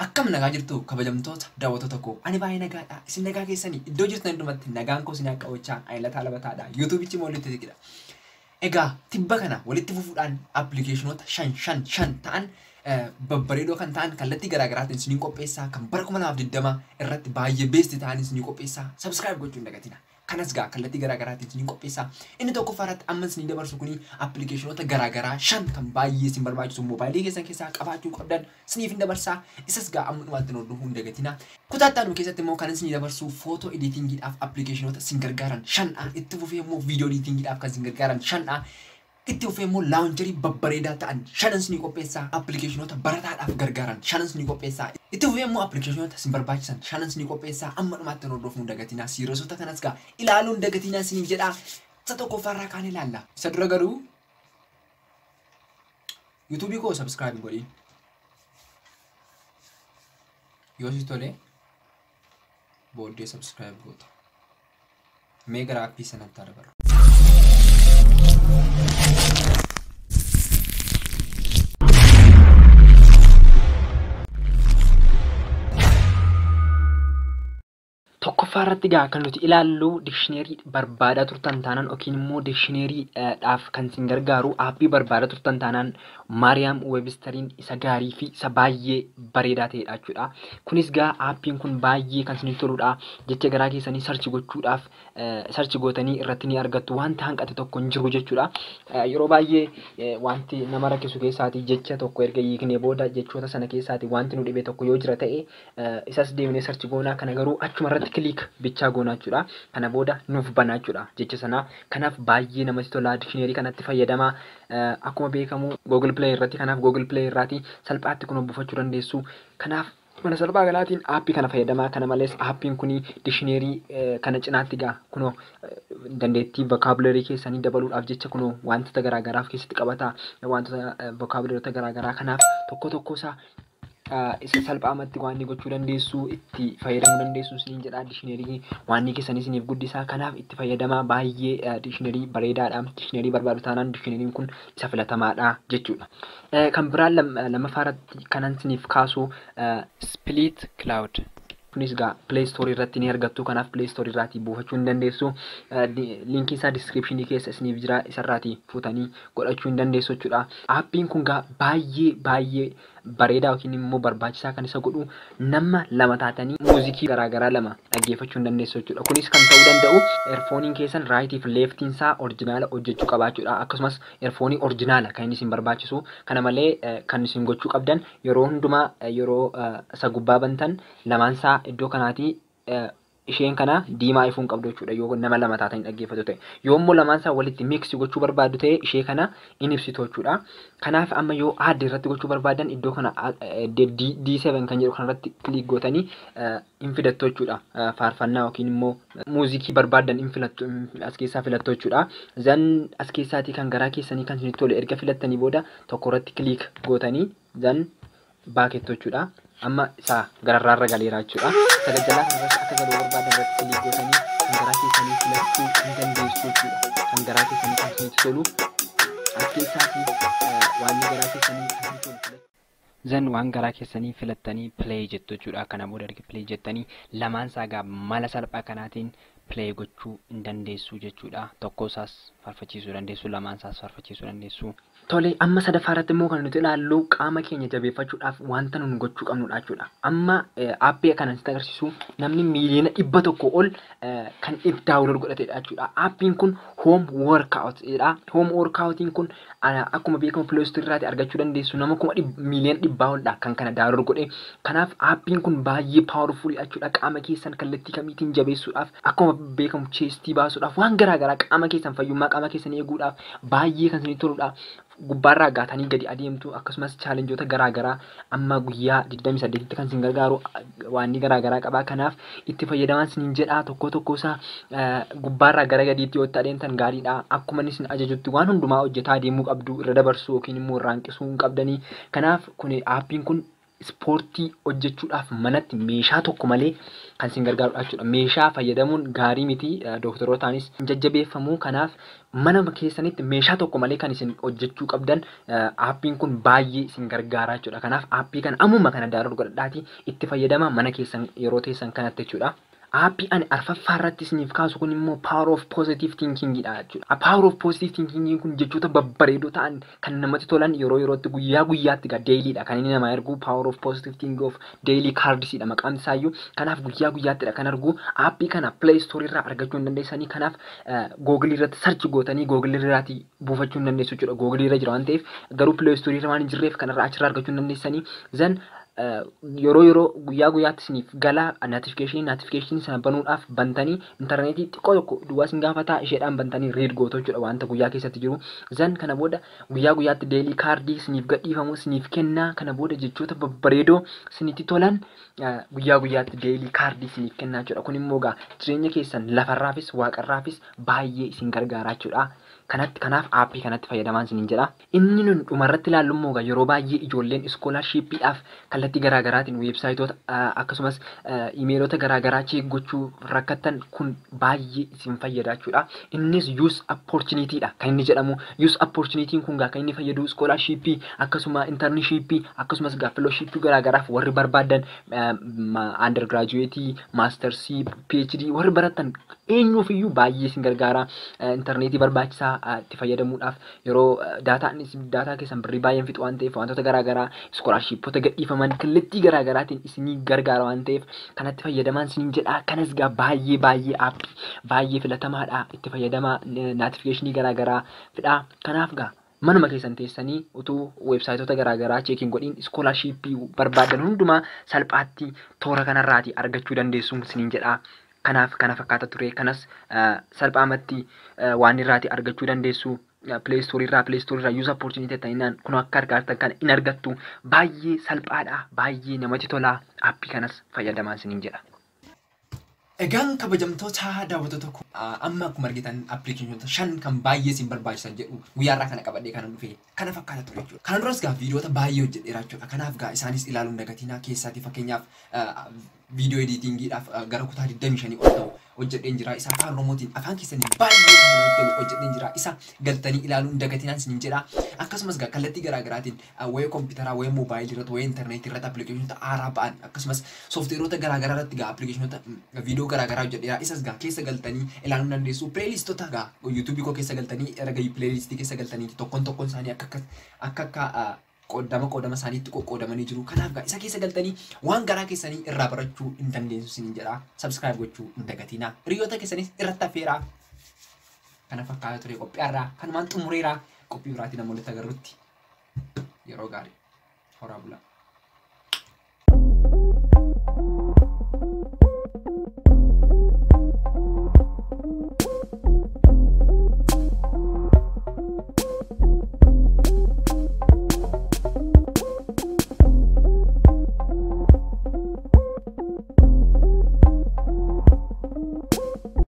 Akkam nagaa jirtu kabajamtoota daawwattoota koo ani baay'ee nagaadha isin nagaa keessanii iddoo jirtan hundumatti nagaan koo isin akka hojjaa ayilata alabataadha yuutuubichi moolitti tikidha. Egaa tibba kana walitti fufuudhaan appilikeeshinoota shan ta'an babbareedoo kan ta'an kallattii garaagaraatiin isiniin qopheessaa kan bara 2020 irratti baay'ee beesti ta'an isiniin qopheessaa subscribe gochuun dagatina. Kanas gaa kallattii garaagaraatiin isiniin qopheessaa. Inni tokko faratti amma isiniin dabarsu kuni appilikeeshinoota garaagaraa 5 kan baay'ee isin barbaachisu moobaayilii keessan keessaa qabaachuu qabdan isiniif hin dabarsaa. Isas gaa ammumaatti hordofuun dagatina. Kutaattaan keessatti immoo kan isin dabarsu footoo editingiidhaaf appilikeeshinoota isin gargaaran 5 itti fufee immoo viidiyoo editingiidhaaf kan isin gargaaran 5 itti fufee immoo laawuncharii babbareedaa ta'an 5 isin qopheessaa. Appilikeeshinoota barataadhaaf gargaaran 5 isin qopheessaa. Itti fufee immoo appilikeeshinoota isin barbaachisan 5 isin qopheessaa. Amma dhumaatti hordofuun dagatina. Siirosota kanas gaa ilaaluun dagatina isiniif jedha. Isa tokkoffaarraa kaan ilaalla. Isa dura garuu YouTube koo subscribe godhi. Yoo si tole booddee subscribe goota. Mee gara appii sanatti dabarru. Tokkoffaarratti gaa kan nuti ilaallu dikshineerii barbaadaa turtan taanaan yookiin immoo dikshineeriidhaaf kan isin gargaaru aappii barbaadaa turtan taanaan Maariyaam Weebistariin isa gaarii fi isa baay'ee bareedaa ta'edha jechuudha. Kunis gaa aappiin kun baay'ee kan isiniif toludha. Jecha garaa keessanii sarchi gochuudhaaf sarchi gootanii irratti ni argattu. Wanta hanqate tokko hin jiru jechuudha. Yeroo baay'ee wanti nama rakkisu keessaati jecha tokko erga hiiknee booda jechoota sana keessaati wanti nu dhibe tokko yoo jira ta'e isas deemnee sarchi goonaa kana garuu achuma irratti klik bichaa goonaa jechuudha. Kana booda nuuf banaa jechuudha jecha sana. Kanaaf baay'ee namatti tola. Dikshineerii kanatti fayyadamaa. Akkuma beekamu Google Play irratti kanaaf Google Play irraati salphaatti kun buufachuu dandeessu. Kanaaf mana salphaa galaatiin aappii kana fayyadamaa. Kana malees aappiin kuni dikshineerii kana cinaatti gaa kunoo dandeettii vocabulary keessanii dabaluudhaaf jecha kunoo wantoota garaagaraaf keessatti qabata. Wantoota vocabulary garaagaraa kanaaf tokko isaa isa salphaamatti waan gochuu dandeessu itti fayyadamuu dandeessu isiniin jedha. Dikshineerii waan keessanii isiniif guddisaa. Kanaaf itti fayyadamaa. Baay'ee dikshineerii bareedaadha. Dikshineerii barbaadu taanaan dikshineeriin kun isa filatamaadha jechuudha. Kan biraan lammaffaarratti kanan isiniif kaasu Split Cloud. Kunis gaa Play Store irratti ni argattu. Kanaaf Play Store irraatii buufachuu hin dandeessu. Linkii isaa description keessa isiniif jira. Isarraatii fuutanii godhachuu hin dandeessu jechuudha. Aappiin kun gaa baay'ee bareedaa yookiin immoo barbaachisaa kan isa godhu nama lama taatanii muuzikii garaagaraa lama dhaggeeffachuu hin dandeessu jechuudha. Kunis kan ta'uu danda'u eerfooniin keessan raayitii fi leeftiin isaa orjinaala hojjechuu qabaachuudha. Akkasumas eerfoonii orjinaala kan inni isin barbaachisu. Kana malee kan isin gochuu qabdan yeroo hundumaa yeroo isa gubbaa bantan lamaan isaa iddoo kanaatii isheen kana diimaa ifuun qabdu jechuudha. Yoo nama lama taatanii dhaggeeffatu ta'e yoo immoo lamaan isaa walitti mix gochuu barbaadu ta'e ishee kana in ibsitu jechuudha. Kanaaf amma yoo add irratti gochuu barbaadan iddoo kana D7 kan jedhu kanarratti klik gootanii in fidattu jechuudha. Faarfannaa yookiin immoo muuzikii barbaadan in filattu as keessaa filattu jechuudha. Zan as keessaatii kan garaa keessanii kan isinitti tole erga filattanii booda tokko irratti klik gootanii zan baakettu jechuudha. Amma isaa gararraarra galeera jechuudha. Sagajjalaa kanarratti akka galuu barbaadan irratti klik gootanii kan garaa keessanii filachuu hin dandeessu jechuudha. Kan garaa keessanii kan isinitti tolu as keessaatii waan garaa keessanii kan isinitti tolu. Zan waan garaa keessanii filattanii play jettu jechuudha. Kana booda erga play jettanii lamaan isaa gaa mala salphaa kanaatiin play gochuu hin dandeessu jechuudha. Tokko isaas farfachiisuu dandeessu, lamaan isaas farfachiisuu dandeessu. Tole amma sadaffaarratti immoo kan nuti ilaallu qaama keenya jabeeffachuudhaaf wanta nun gochuu qabnudha jechuudha. Amma aappii kana sitti agarsiisu namni miiliyoona 100 ol kan daawunlood godhatedha jechuudha. Aappiin kun home workout jedha. Home workoutiin kun akkuma beekamu Play Store irraati argachuu dandeessu. Nama miiliyoona 100 oldha kan kana daawunlood godhe. Kanaaf aappiin kun baay'ee powerful jechuudha. Qaama keessan kallattii kamiitiin jabeessuudhaaf akkuma beekamu chestii baasuudhaaf waan garaagaraa qaama keessan fayyummaa qaama keessan eeguudhaaf baay'ee kan isinitti toludha. Gubbaarraa gaatanii gadi adeemtu akkasumas chaalenjoota garaagaraa amma guyyaa 28tti kan isin gargaaru waan garaagaraa qaba. Kanaaf itti fayyadamaa isiniin jedha. Tokko isaa gubbaarraa gara gadiitti yoo adeemtan gaariidha. Akkuma isin ajajutti waan hundumaa hojjetaa deemuu qabdu. Irra dabarsuu yookiin immoo irraa hanqisuu hin qabdanii. Kanaaf kun aappiin kun ispoortii hojjechuudhaaf manatti meeshaa tokko malee kan isin gargaarudha jechuudha. Meeshaa fayyadamuun gaarii miti. Dooktorotaanis hin jajjabeeffamu. Kanaaf mana keessanitti meeshaa tokko malee kan isin hojjechuu qabdan aappiin kun baay'ee isin gargaara jechuudha. Kanaaf aappii kana ammuma kana daawwadhaa godhadhaatii itti fayyadama mana keessan yeroo teessan kanatti jechuudha. Aappii ani arfaffaa irratti isiniif kaasu kun immoo Power of Positive Thinking dha jechuudha. Power of Positive Thinking kun jechoota babbareedoo ta'an kan namatti tolan yeroo yerootti guyyaa guyyaatti daily dha kan inni nama ergu. Power of Positive Thinking of Daily Cards dha maqaan isaayyuu. Kanaaf guyyaa guyyaatti dha kan ergu. Aappii kana Play Store irraa argachuu hin dandeessanii. Kanaaf Google irratti search gootanii Google irraati buufachuu hin dandeessu jechuudha. Google irra jira waan ta'eef garuu Play Store irra waan hin jirreef kanarraa achirraa argachuu hin dandeessanii. Zan yeroo guyyaa guyyaatti isiniif gala notification sana banuudhaaf bantanii intarneetii xiqqoo tokko duwwaa isin gaafata isheedhaan bantanii read gootu jechuudha wanta guyyaa keessatti jiru. Zan kana booda guyyaa guyyaatti daily card isiniif gadhiifamu isiniif kenna. Kana booda jechoota babbareedoo isinitti tolan guyyaa guyyaatti daily card isiniif kenna jechuudha. Kun immoo jireenya keessan lafarraafis waaqarraafis baay'ee isin gargaara jechuudha. Kanaaf aappii kanatti fayyadamaa isiniin jedha. Inni nun dhumarratti ilaallu immoo yeroo baay'ee ijoolleen iskoolarshiippiidhaaf kallattii garaagaraatiin weebsaayitoota akkasumas iimeelota garaagaraa cheek gochuu rakkatan kun baay'ee isin fayyada jechuudha. Innis use opportunity dha kan inni jedhamu. Use opportunity kun kan inni fayyadu iskoolarshiippii akkasuma intarnshiippii akkasumas fellowshiippii garaagaraaf warri barbaadan undergraduate, mastersii, PhD warri baratan eenyuuf iyyuu baay'ee isin gargaara. Intarneetii barbaachisaa itti fayyadamuudhaaf yeroo daataa keessan birrii baay'een fixu waan ta'eef wantoota garaagaraa iskoolarshiipota gadhiifaman kallattii garaagaraatiin isinii gargaara waan ta'eef kanatti fayyadamaan isiniin jedha. Kanas baay'ee aappii baay'ee filatamaadha. Itti fayyadamaa notificationii garaagaraa fidha. Kanaaf manuma keessan teessanii utuu weebsaayitoota garaagaraa cheekiin godhiin iskoolarshiippii barbaadan hundumaa salphaatti toora kanarraati argachuu dandeessu isiniin jedha. Kanaaf kana fakkaata ture. Kanas salphaamatti waan irraati argachuu dandeessu. Play Store irraa use opportunity ta'inaan kun akka argaatan kan hin argattu baay'ee salphaadha. Baay'ee namatti tola. Aappii kanas fayyadamaa isiniin jedha. Egaan kabajamtoota daawwattoota amma akkuma argitan appilikeeshinoota 5 kan baay'ee isin barbaachisan jedhu guyyaarraa kana qabadhee kana dhufe kana fakkaata ture jechuudha. Kana duras viidiyoota baay'ee hojjedheera jechuudha. Kanaaf isaanis ilaaluun dagatinaa keessaati fakkeenyaaf viidiyoo editingiidhaaf gara kutaa 25 ol ta'u hojjedheen jira. Isa afaan Oromootiin afaan keessanii baay'ee kan hojjedheen jira. Isa galtanii ilaaluun dagatinaan isiniin jedha. Akkasumas kallattii garaagaraatiin wayii kompiitaraa, wayii moobaayilii irratti, wayii intarneetii irratti appilikeeshinoota haaraa ba'an akkasumas sooftiweeroota garaagaraa irratti appilikeeshinoota viidiyoo garaagaraa hojjedheera. Isas keessa galtanii ilaaluun dandeessu. Pileelistoota yuutuubii koo keessa galtanii erga pileelistii keessa galtanii tokkoon isaanii akka qoodama isaaniitti qoqqoodamanii jiru. Kanaaf isa keessa galtanii waan garaa keessanii irraa barachuu hin dandeessu isiniin jedha. Subscribe gochuu hin dagatinaa. Hiriyoota keessanis irratti affeeraa. Kana fakkaata ture qophiirraa kanumaan xumureera. Qophii biraatiin namoonni agarrutti yeroo gaarii horaa bulaa.